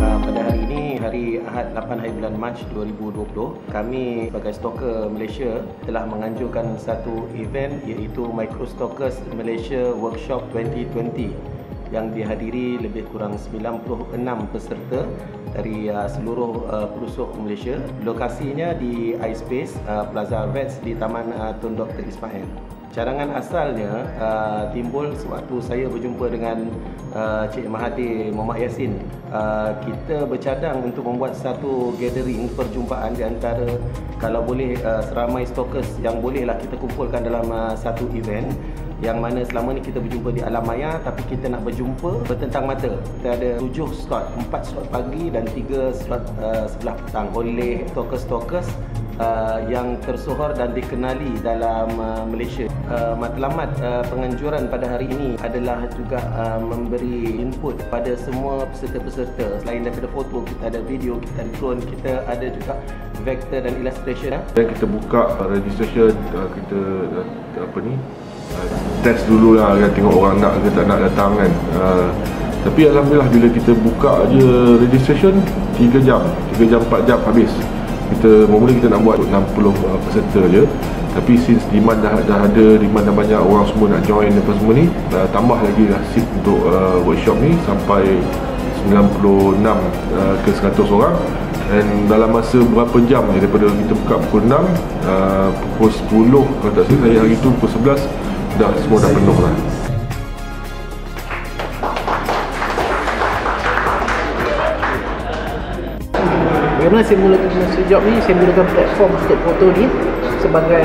Pada hari ini, hari Ahad 8 hari bulan Mac 2020, kami sebagai stoker Malaysia telah menganjurkan satu event iaitu Microstokers Malaysia Workshop 2020 yang dihadiri lebih kurang 96 peserta dari seluruh pelosok Malaysia. Lokasinya di iSpace Plaza Vets di Taman Tun Dr. Ismail. Carangan asalnya timbul sewaktu saya berjumpa dengan Cik Mahathir Mohamad Yassin. Kita bercadang untuk membuat satu gathering perjumpaan di antara, kalau boleh, seramai stokers yang bolehlah kita kumpulkan dalam satu event, yang mana selama ni kita berjumpa di alam maya, tapi kita nak berjumpa bertentang mata. Kita ada 7 slot, 4 slot pagi dan 3 slot sebelah petang oleh stokers-stokers yang tersohor dan dikenali dalam Malaysia. Matlamat penganjuran pada hari ini adalah juga memberi input pada semua peserta-peserta. Selain daripada foto, kita ada video, kita ada drone, kita ada juga vector dan illustration. Dan kita buka registration, kita test dulu lah kan, tengok orang nak ke tak nak datang kan. Tapi alhamdulillah bila kita buka je registration 3 jam 4 jam habis. Mula kita nak buat 60 peserta je, tapi since demand dah ada, demand dah banyak, orang semua nak join apa semua ni, tambah lagi lah seat untuk workshop ni sampai 96 ke 100 orang. Dan dalam masa berapa jam je, daripada kita buka pukul 6, pukul 10 kalau tak silap saya hari tu pukul 11 dah semua dah penuh lah. Bagaimana saya mulakan masa job ni? Saya mulakan platform untuk foto ni sebagai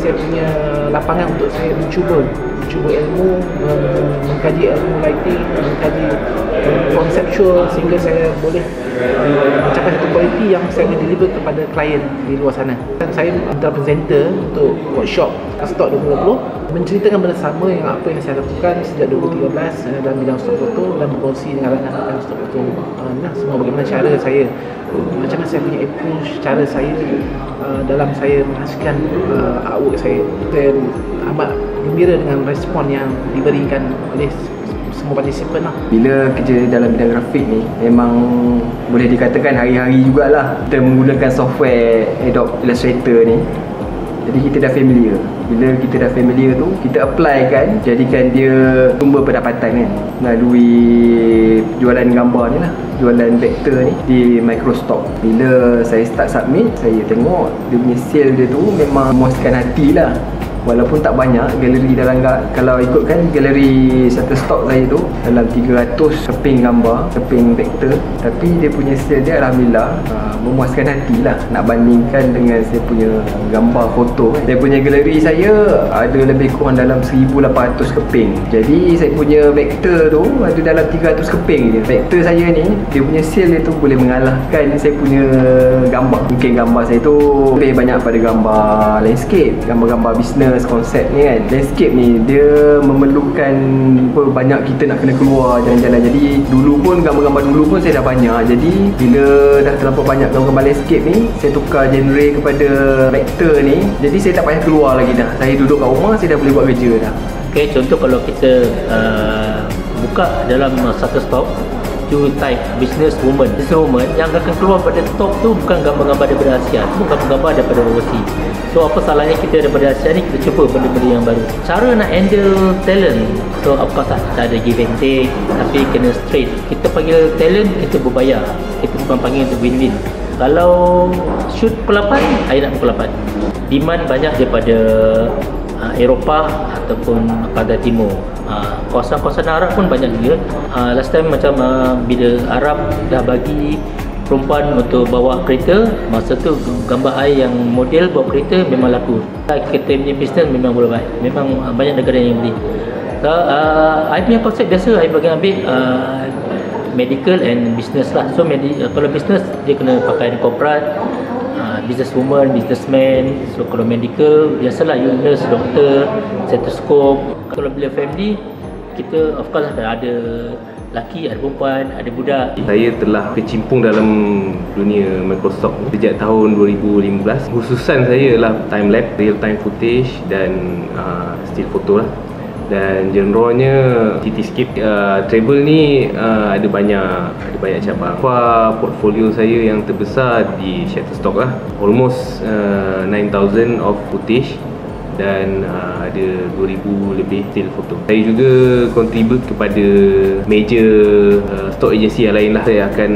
saya punya lapangan untuk saya mencuba ilmu, mengkaji ilmu lighting, mengkaji konseptual, sehingga saya boleh mencapai satu kualiti yang saya boleh deliver kepada klien di luar sana. Dan saya antara presenter untuk workshop Stok 2020, menceritakan benda sama yang apa yang saya lakukan sejak 2013 dalam bidang stok foto, dan berkongsi dengan rakan-rakan stok foto semua bagaimana cara saya, macam mana saya punya approach, cara saya dalam saya menghasilkan artwork saya. Saya amat gembira dengan respon yang diberikan oleh semua partisipan lah. Bila kerja dalam bidang grafik ni, memang boleh dikatakan hari-hari jugalah kita menggunakan software Adobe Illustrator ni. Jadi kita dah familiar. Bila kita dah familiar tu, kita apply kan, jadikan dia sumber pendapatan kan, melalui jualan gambar ni lah, jualan vektor ni di Microstock. Bila saya start submit, saya tengok dia punya sale dia tu memang memuaskan hati lah. Walaupun tak banyak, galeri dalam, kalau ikutkan galeri Shutterstock saya tu dalam 300 keping gambar, keping vektor, tapi dia punya sale dia alhamdulillah memuaskan hati lah, nak bandingkan dengan saya punya gambar foto. Saya punya galeri saya ada lebih kurang dalam 1800 keping. Jadi saya punya vektor tu ada dalam 300 keping je. Vektor saya ni, dia punya sale dia tu boleh mengalahkan saya punya gambar. Mungkin gambar saya tu lebih banyak pada gambar landscape, gambar-gambar bisnes, konsep ni kan. Landscape ni dia memerlukan banyak kita nak kena keluar jalan-jalan. Jadi dulu pun gambar-gambar dulu pun saya dah banyak. Jadi bila dah terlampau banyak gambar-gambar landscape ni, saya tukar genre kepada vektor ni. Jadi saya tak payah keluar lagi dah. Saya duduk kat rumah, saya dah boleh buat kerja dah. Okay, contoh kalau kita buka dalam Shutterstock, you type business woman yang akan keluar pada top tu bukan gambar-gambar daripada Asia, tu gambar-gambar daripada overseas. So apa salahnya kita daripada Asia ni kita cuba benda-benda yang baru. Cara nak handle talent, so of course tak ada give and take, tapi kena straight. Kita panggil talent, kita berbayar. Kita bukan panggil untuk win-win. Kalau shoot pukul 8, I nak pukul 8. Demand banyak daripada Eropah ataupun Pantai Timur. Kawasan-kawasan Arab pun banyak juga. Last time macam bila Arab dah bagi perempuan untuk bawa kereta, masa tu gambar I yang model bawa kereta memang laku. Kita punya bisnes memang boleh baik. Memang banyak negara yang beli. I punya konsep biasa, I bagi ambil medical and business lah. So kalau business dia kena pakai corporate, businesswoman, businessman. So kalau medical biasalah you nurse, doktor, stetoskop. Kalau bila family, kita of course ada lelaki, ada perempuan, ada budak. Saya telah kecimpung dalam dunia Microsoft sejak tahun 2015. Khususan saya ialah time lapse, real time footage dan still photo lah. dan genre-nya cityscape. Travel ni ada banyak cabang. Portfolio saya yang terbesar di Shutterstock lah, almost 9,000 of footage dan ada 2,000 lebih still foto. Saya juga contribute kepada major stock agency yang lain lah. Saya akan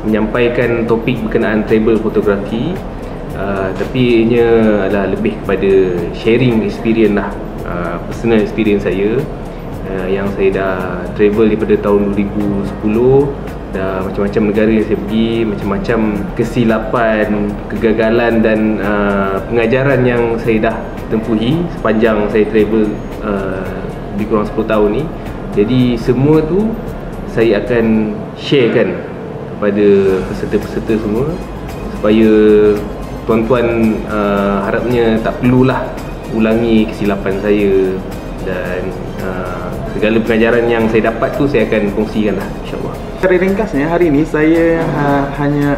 menyampaikan topik berkenaan travel fotografi, tapi ianya adalah lebih kepada sharing experience lah, personal experience saya yang saya dah travel daripada tahun 2010. Dah macam-macam negara yang saya pergi, macam-macam kesilapan, kegagalan dan pengajaran yang saya dah tempuhi sepanjang saya travel lebih kurang 10 tahun ni. Jadi semua tu saya akan sharekan kepada peserta-peserta semua, supaya tuan-tuan harapnya tak perlulah ulangi kesilapan saya, dan segala pengajaran yang saya dapat tu saya akan kongsikan lah, insyaAllah. Secara ringkasnya, hari ini saya hanya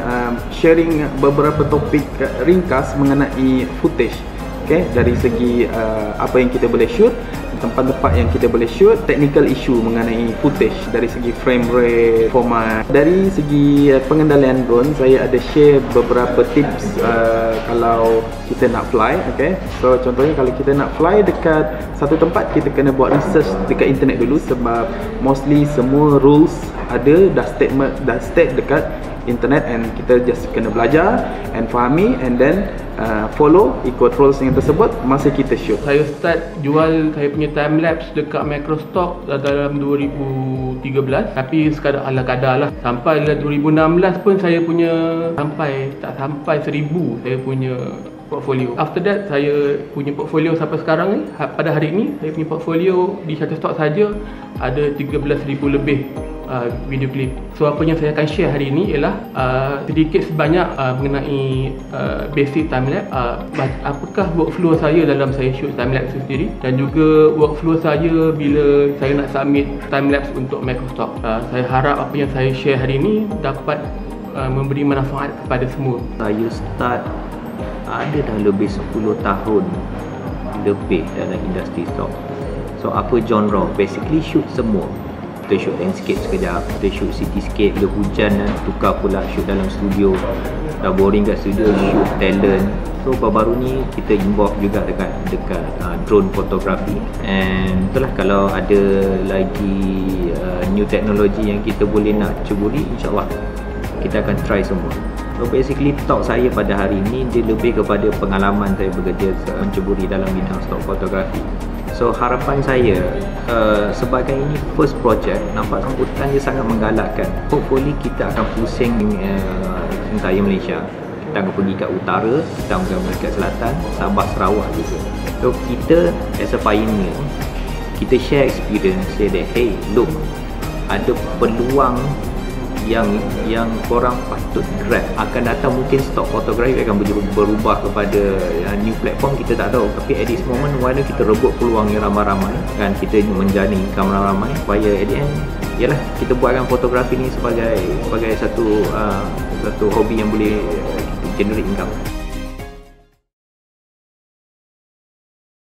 sharing beberapa topik ringkas mengenai footage. Dari segi apa yang kita boleh shoot, tempat-tempat yang kita boleh shoot, technical issue mengenai footage dari segi frame rate, format. Dari segi pengendalian drone, saya ada share beberapa tips kalau kita nak fly. So contohnya kalau kita nak fly dekat satu tempat, kita kena buat research dekat internet dulu, sebab mostly semua rules dah state dekat internet, and kita just kena belajar and fahami, and then follow, ikut rules yang tersebut masa kita shoot. Saya start jual saya punya time lapse dekat Microstock dalam 2013, tapi sekadar ala kadar lah. Sampai 2016 pun saya punya tak sampai 1,000 saya punya portfolio. After that, saya punya portfolio sampai sekarang ni, pada hari ini saya punya portfolio di Shutterstock saja ada 13,000 lebih video clip. So apa yang saya akan share hari ini ialah sedikit sebanyak mengenai basic timelapse, apakah workflow saya dalam saya shoot timelapse sendiri, dan juga workflow saya bila saya nak submit timelapse untuk Microstock. Saya harap apa yang saya share hari ini dapat memberi manfaat kepada semua. Saya start ada dah lebih 10 tahun lebih dalam industri stock. So apa genre? Basically shoot semua. Kita shoot landscape sekejap, kita shoot cityscape, bila hujan tukar pula shoot dalam studio, dah boring kat studio, shoot talent. So baru-baru ni kita involve juga dekat drone fotografi, and itulah kalau ada lagi new technology yang kita boleh nak ceburi, insyaAllah kita akan try semua. So basically talk saya pada hari ini dia lebih kepada pengalaman saya bekerja menceburi dalam bidang stock fotografi. So harapan saya sebagai ini first project, nampak sambutan dia sangat menggalakkan. Hopefully kita akan pusing entire Malaysia. Kita akan pergi kat utara, kita akan pergi kat selatan, Sabah, Sarawak juga. So kita as a pioneer, kita share experience, say that hey look, ada peluang yang korang patut grab. Akan datang mungkin stock fotografi akan berubah kepada new platform, kita tak tahu. Tapi at this moment, why not kita rebut peluang yang ramai-ramai, kan, kita menjani income ramai-ramai, supaya at the end ialah kita buatkan fotografi ni sebagai satu hobi yang boleh generate income.